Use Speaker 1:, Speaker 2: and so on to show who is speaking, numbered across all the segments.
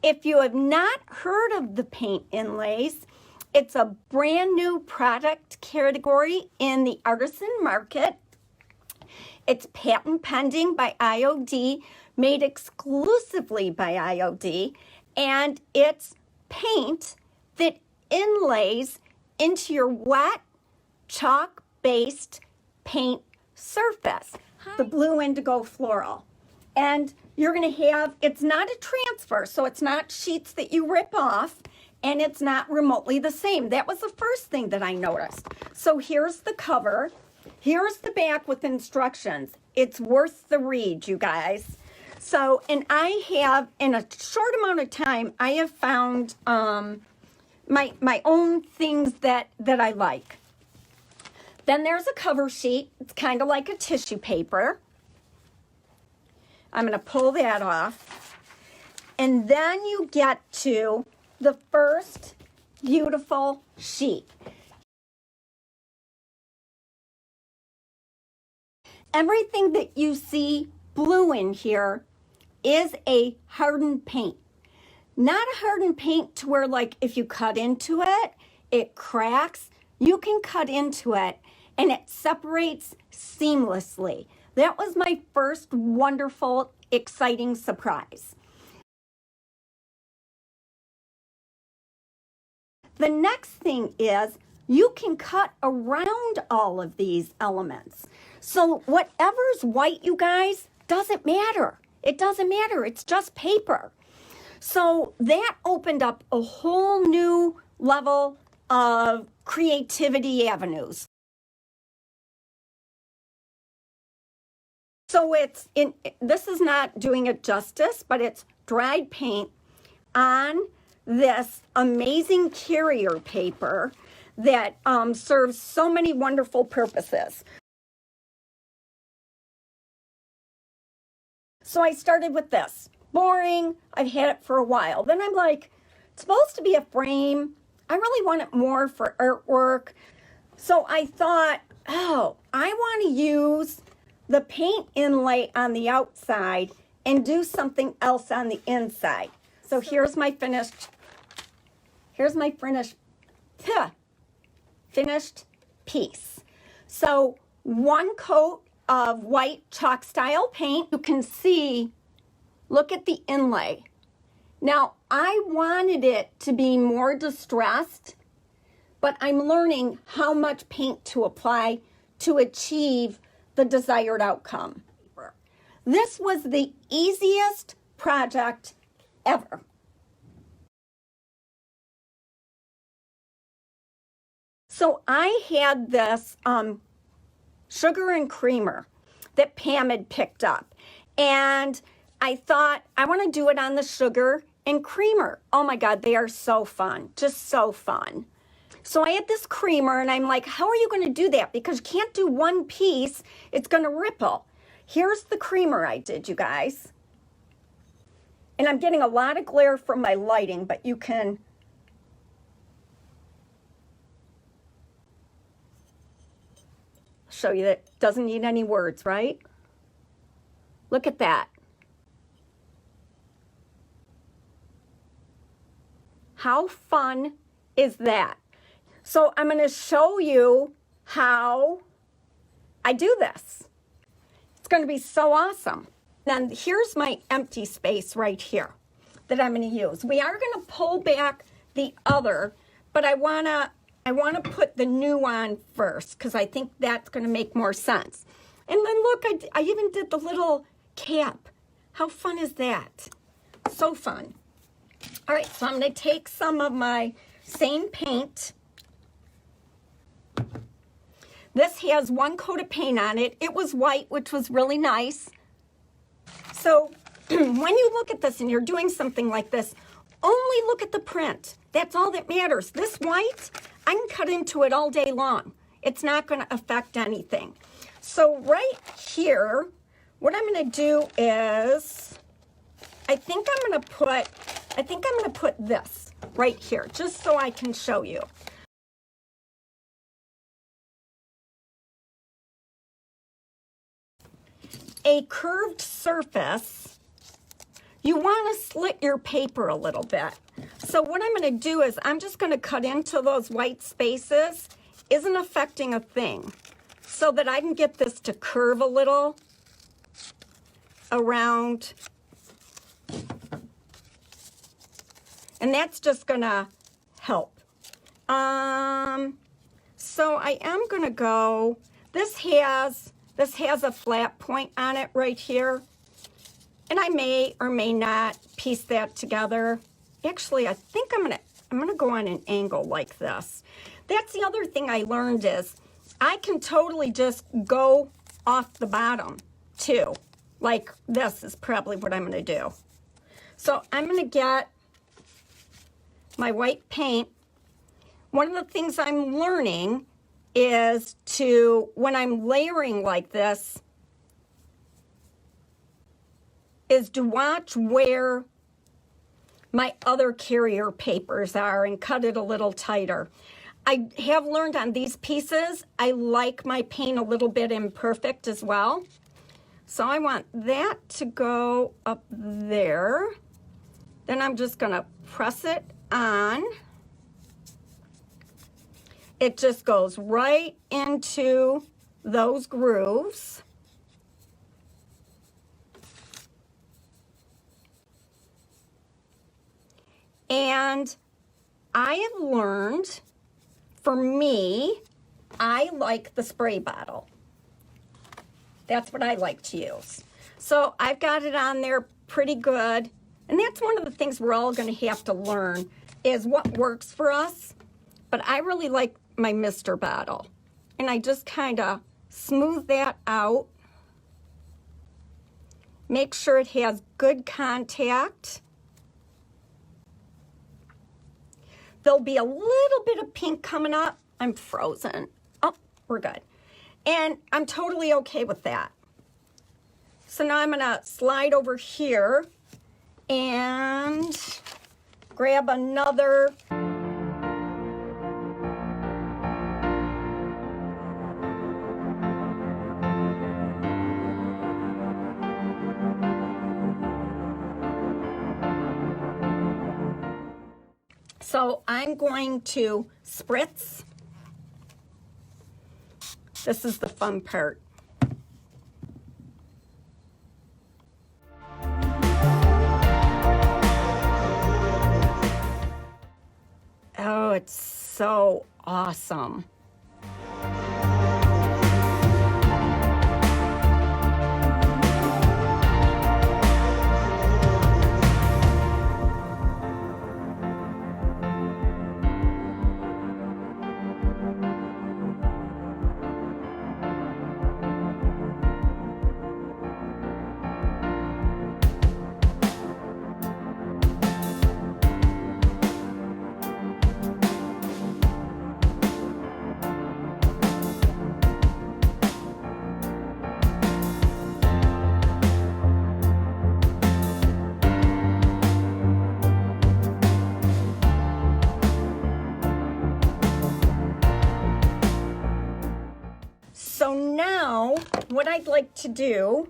Speaker 1: If you have not heard of the Paint Inlays, it's a brand new product category in the artisan market. It's patent pending by IOD, made exclusively by IOD, and it's paint that inlays into your wet, chalk-based paint surface, the blue indigo floral. And you're gonna have, it's not a transfer, so it's not sheets that you rip off, and it's not remotely the same. That was the first thing that I noticed. So here's the cover. Here's the back with instructions. It's worth the read, you guys. So, and I have, in a short amount of time, I have found my own things that I like. Then there's a cover sheet. It's kind of like a tissue paper. I'm going to pull that off. And then you get to the first beautiful sheet. Everything that you see blue in here is a hardened paint. Not a hardened paint to where, like, if you cut into it, it cracks. You can cut into it and it separates seamlessly. That was my first wonderful, exciting surprise. The next thing is you can cut around all of these elements. So whatever's white, you guys, doesn't matter. It doesn't matter. It's just paper. So that opened up a whole new level of creativity avenues. So it's in, this is not doing it justice, but it's dried paint on this amazing carrier paper that serves so many wonderful purposes. So I started with this. Boring. I've had it for a while. Then I'm like, it's supposed to be a frame. I really want it more for artwork. So I thought, oh, I want to use the paint inlay on the outside and do something else on the inside. So here's my finished piece. So one coat of white chalk style paint. You can see, look at the inlay. Now, I wanted it to be more distressed, but I'm learning how much paint to apply to achieve the desired outcome. This was the easiest project ever. So I had this sugar and creamer that Pam had picked up, and I thought, I want to do it on the sugar and creamer. Oh my God, they are so fun, just so fun. So I had this creamer, and I'm like, how are you going to do that? Because you can't do one piece, it's going to ripple. Here's the creamer I did, you guys. And I'm getting a lot of glare from my lighting, but you can show you that it doesn't need any words, right? Look at that. How fun is that? So I'm going to show you how I do this. It's going to be so awesome. Then here's my empty space right here that I'm going to use. We are going to pull back the other, but I want to put the new on first because I think that's going to make more sense. And then look, I even did the little cap. How fun is that? So fun. All right, so I'm going to take some of my same paint. This has one coat of paint on it. It was white, which was really nice. So when you look at this and you're doing something like this, only look at the print. That's all that matters. This white, I can cut into it all day long. It's not going to affect anything. So right here, what I'm going to do is, I think I'm going to put this right here, just so I can show you. A curved surface you want to slit your paper a little bit. So what I'm going to do is I'm just going to cut into those white spaces. Isn't affecting a thing, so that I can get this to curve a little around. And that's just going to help. So I am going to go, this has a flat point on it right here. And I may or may not piece that together. Actually, I think I'm gonna go on an angle like this. That's the other thing I learned is I can totally just go off the bottom too. Like this is probably what I'm gonna do. So I'm gonna get my white paint. One of the things I'm learning is to, when I'm layering like this, is to watch where my other carrier papers are and cut it a little tighter. I have learned on these pieces, I like my paint a little bit imperfect as well. So I want that to go up there. Then I'm just gonna press it on. It just goes right into those grooves. And I have learned, for me, I like the spray bottle. That's what I like to use. So I've got it on there pretty good. And that's one of the things we're all going to have to learn is what works for us. But I really like my Mister bottle. And I just kind of smooth that out. Make sure it has good contact. There'll be a little bit of pink coming up. I'm frozen. Oh, we're good. And I'm totally okay with that. So now I'm gonna slide over here and grab another. So I'm going to spritz. This is the fun part. Oh, it's so awesome. So now what I'd like to do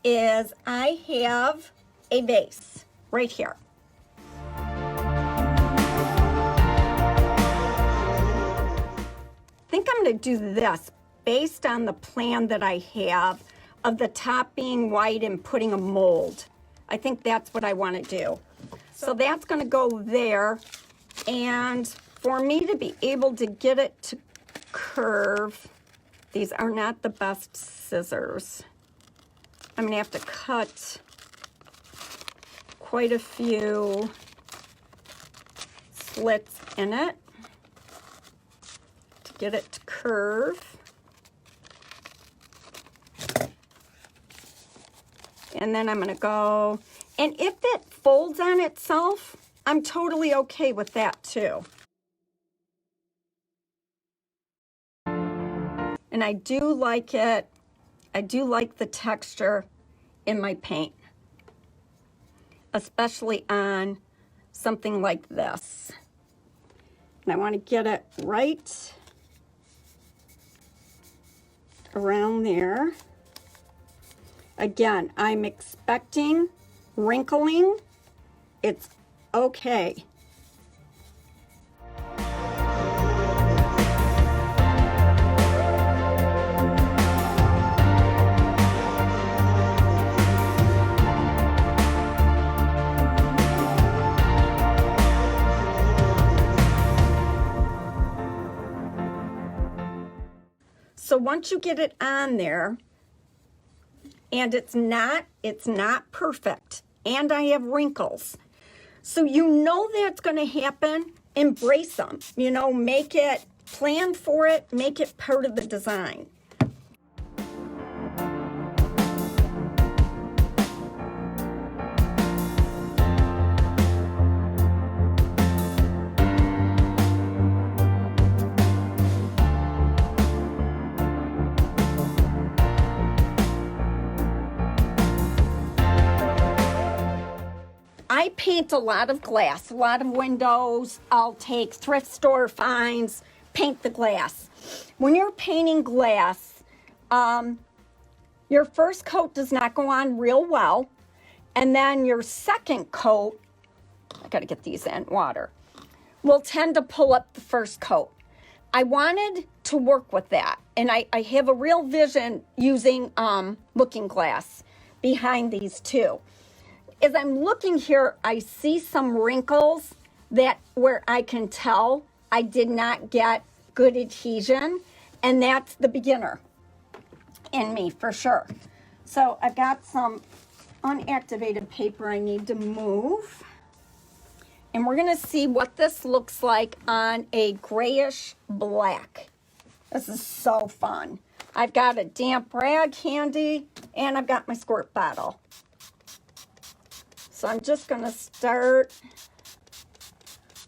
Speaker 1: is I have a vase right here. I think I'm going to do this based on the plan that I have of the top being white and putting a mold. I think that's what I want to do. So that's going to go there. And for me to be able to get it to curve, these are not the best scissors. I'm gonna have to cut quite a few slits in it to get it to curve. And then I'm gonna go, and if it folds on itself, I'm totally okay with that too. And I do like it. I do like the texture in my paint, especially on something like this. And I want to get it right around there. Again, I'm expecting wrinkling, it's okay. So once you get it on there, and it's not perfect, and I have wrinkles, so you know that's going to happen, embrace them. You know, make it, plan for it, make it part of the design. I paint a lot of glass, a lot of windows. I'll take thrift store finds, paint the glass. When you're painting glass, your first coat does not go on real well. And then your second coat, I gotta get these in water, will tend to pull up the first coat. I wanted to work with that. And I have a real vision using looking glass behind these two. As I'm looking here, I see some wrinkles that where I can tell I did not get good adhesion, and that's the beginner in me for sure. So I've got some unactivated paper I need to move, and we're gonna see what this looks like on a grayish black. This is so fun. I've got a damp rag handy, and I've got my squirt bottle. So I'm just going to start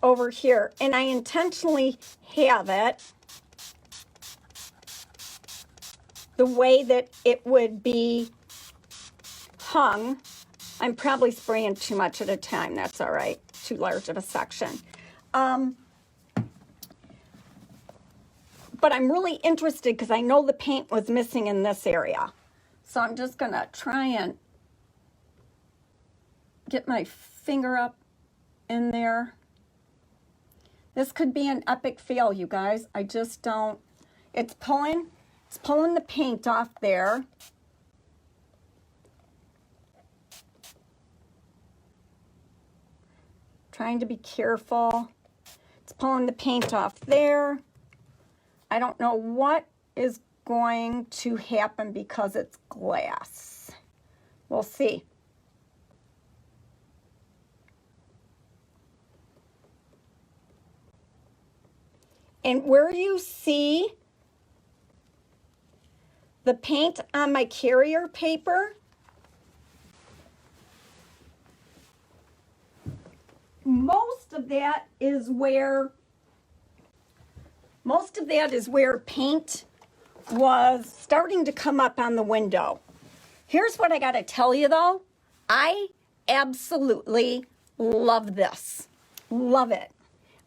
Speaker 1: over here, and I intentionally have it the way that it would be hung. I'm probably spraying too much at a time. That's all right. Too large of a section. But I'm really interested because I know the paint was missing in this area. So I'm just going to try and get my finger up in there. This could be an epic fail, you guys. I just don't, it's pulling the paint off there. Trying to be careful. It's pulling the paint off there. I don't know what is going to happen because it's glass. We'll see. And where you see the paint on my carrier paper, most of that is where paint was starting to come up on the window. Here's what I got to tell you though. I absolutely love this. Love it.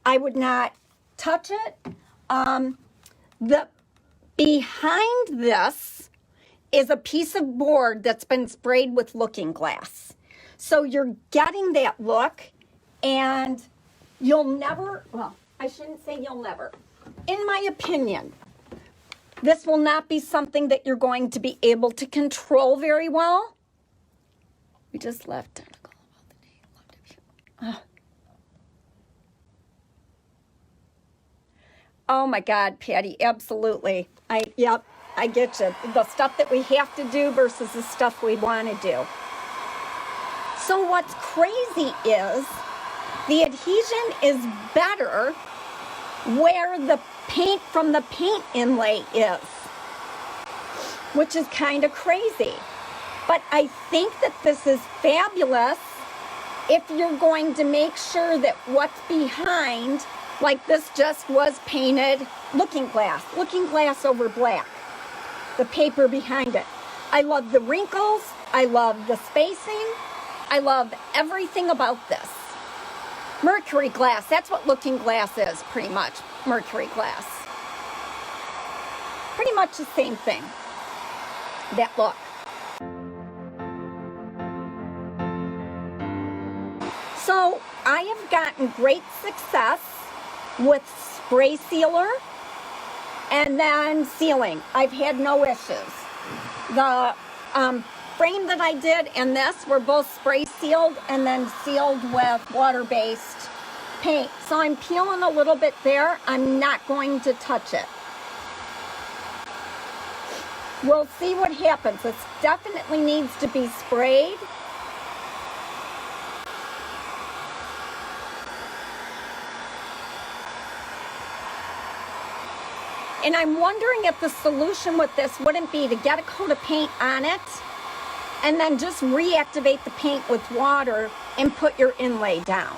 Speaker 1: I would not touch it. The behind this is a piece of board that's been sprayed with looking glass. So you're getting that look, and you'll never, well, I shouldn't say you'll never. In my opinion, this will not be something that you're going to be able to control very well. We just left tentacle about the day. Oh my God, Patty, absolutely. I get you. The stuff that we have to do versus the stuff we want to do. So what's crazy is the adhesion is better where the paint from the paint inlay is, which is kind of crazy. But I think that this is fabulous if you're going to make sure that what's behind, like this just was painted looking glass over black, the paper behind it. I love the wrinkles, I love the spacing, I love everything about this. Mercury glass, that's what looking glass is, pretty much, mercury glass. Pretty much the same thing, that look. gotten great success with spray sealer and then sealing. I've had no issues. The frame that I did and this were both spray sealed and then sealed with water-based paint. So I'm peeling a little bit there. I'm not going to touch it. We'll see what happens. This definitely needs to be sprayed. And I'm wondering if the solution with this wouldn't be to get a coat of paint on it and then just reactivate the paint with water and put your inlay down.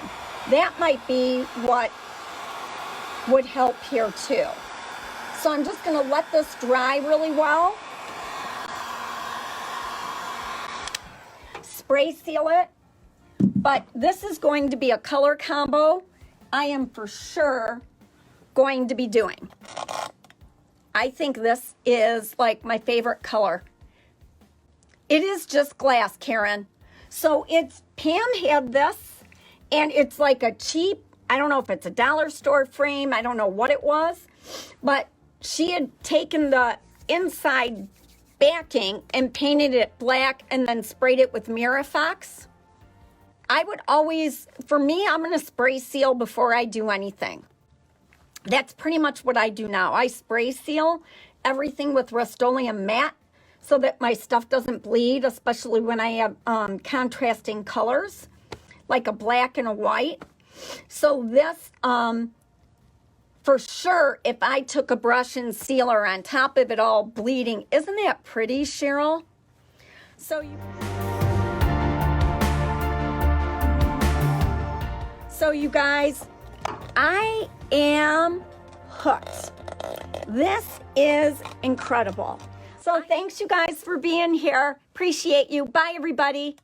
Speaker 1: That might be what would help here too. So I'm just going to let this dry really well. Spray seal it. But this is going to be a color combo I am for sure going to be doing. I think this is like my favorite color. It is just glass, Karen. So it's, Pam had this, and it's like a cheap, I don't know if it's a dollar store frame, I don't know what it was, but she had taken the inside backing and painted it black and then sprayed it with Mirafox. I would always, for me, I'm going to spray seal before I do anything. That's pretty much what I do now. I spray seal everything with Rust-Oleum matte so that my stuff doesn't bleed, especially when I have contrasting colors, like a black and a white. So this, for sure, if I took a brush and sealer on top of it all bleeding, isn't that pretty, Cheryl? So you guys, I am hooked. This is incredible. So thanks you guys for being here. Appreciate you. Bye everybody.